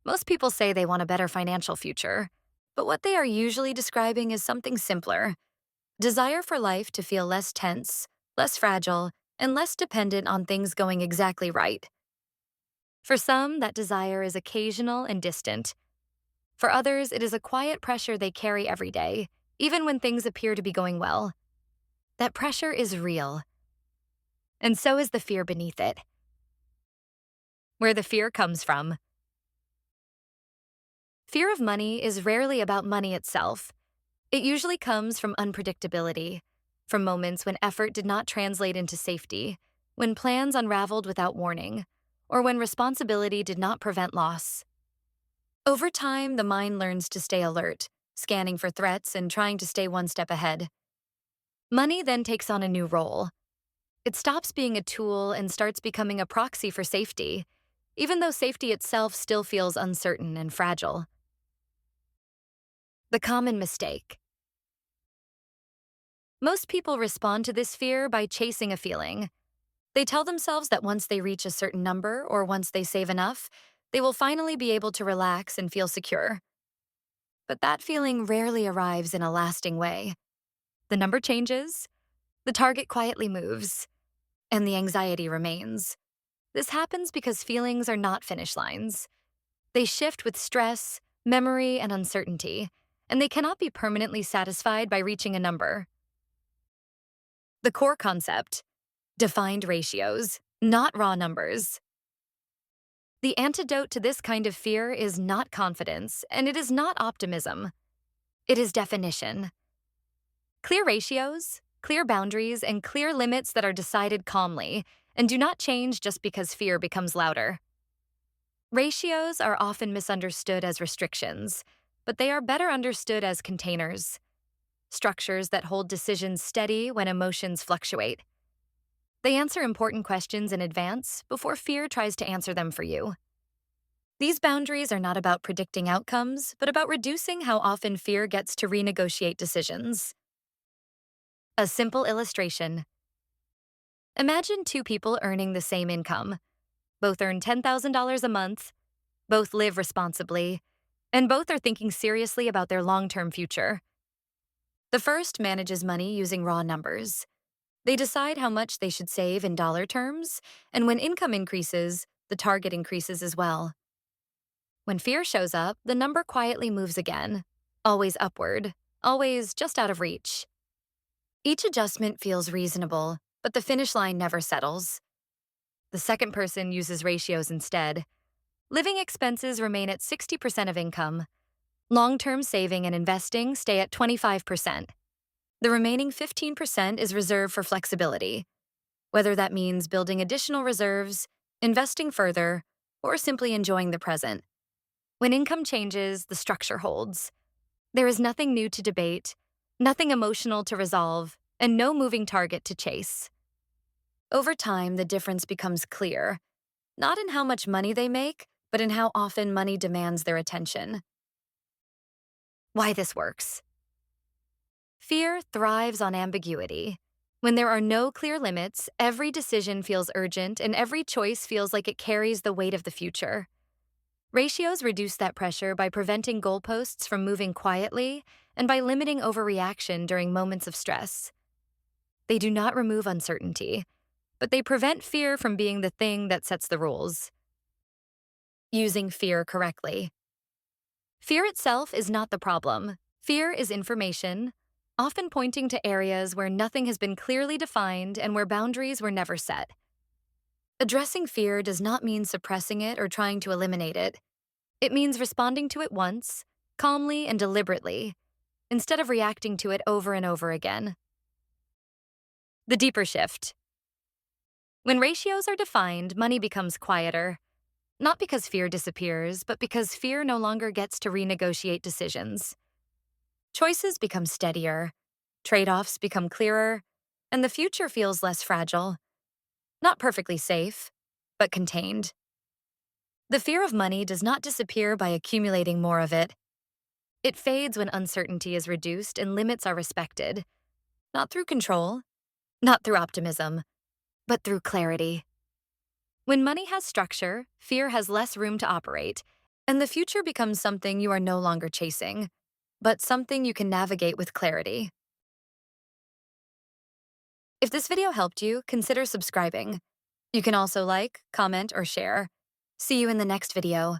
Most people say they want a better financial future, but what they are usually describing is something simpler: desire for life to feel less tense, less fragile, and less dependent on things going exactly right. For some, that desire is occasional and distant. For others, it is a quiet pressure they carry every day, even when things appear to be going well. That pressure is real, and so is the fear beneath it. Where the fear comes from. Fear of money is rarely about money itself. It usually comes from unpredictability, from moments when effort did not translate into safety, when plans unraveled without warning, or when responsibility did not prevent loss. Over time, the mind learns to stay alert, scanning for threats and trying to stay one step ahead. Money then takes on a new role. It stops being a tool and starts becoming a proxy for safety, even though safety itself still feels uncertain and fragile. The common mistake. Most people respond to this fear by chasing a feeling. They tell themselves that once they reach a certain number or once they save enough, they will finally be able to relax and feel secure. But that feeling rarely arrives in a lasting way. The number changes, the target quietly moves, and the anxiety remains. This happens because feelings are not finish lines. They shift with stress, memory, and uncertainty, and they cannot be permanently satisfied by reaching a number. The core concept: defined ratios, not raw numbers. The antidote to this kind of fear is not confidence, and it is not optimism. It is definition. Clear ratios, clear boundaries, and clear limits that are decided calmly and do not change just because fear becomes louder. Ratios are often misunderstood as restrictions, but they are better understood as containers, structures that hold decisions steady when emotions fluctuate. They answer important questions in advance before fear tries to answer them for you. These boundaries are not about predicting outcomes, but about reducing how often fear gets to renegotiate decisions. A simple illustration. Imagine two people earning the same income. Both earn $10,000 a month, both live responsibly, and both are thinking seriously about their long-term future. The first manages money using raw numbers. They decide how much they should save in dollar terms, and when income increases, the target increases as well. When fear shows up, the number quietly moves again, always upward, always just out of reach. Each adjustment feels reasonable, but the finish line never settles. The second person uses ratios instead. Living expenses remain at 60% of income. Long-term saving and investing stay at 25%. The remaining 15% is reserved for flexibility, whether that means building additional reserves, investing further, or simply enjoying the present. When income changes, the structure holds. There is nothing new to debate, nothing emotional to resolve, and no moving target to chase. Over time, the difference becomes clear, not in how much money they make, but in how often money demands their attention. Why this works. Fear thrives on ambiguity. When there are no clear limits, every decision feels urgent and every choice feels like it carries the weight of the future. Ratios reduce that pressure by preventing goalposts from moving quietly and by limiting overreaction during moments of stress. They do not remove uncertainty, but they prevent fear from being the thing that sets the rules. Using fear correctly. Fear itself is not the problem. Fear is information, often pointing to areas where nothing has been clearly defined and where boundaries were never set. Addressing fear does not mean suppressing it or trying to eliminate it. It means responding to it once, calmly and deliberately, instead of reacting to it over and over again. The deeper shift. When ratios are defined, money becomes quieter. Not because fear disappears, but because fear no longer gets to renegotiate decisions. Choices become steadier, trade-offs become clearer, and the future feels less fragile. Not perfectly safe, but contained. The fear of money does not disappear by accumulating more of it. It fades when uncertainty is reduced and limits are respected. Not through control, not through optimism, but through clarity. When money has structure, fear has less room to operate, And the future becomes something you are no longer chasing, but something you can navigate with clarity. If this video helped you, consider subscribing. You can also like, comment, or share. See you in the next video.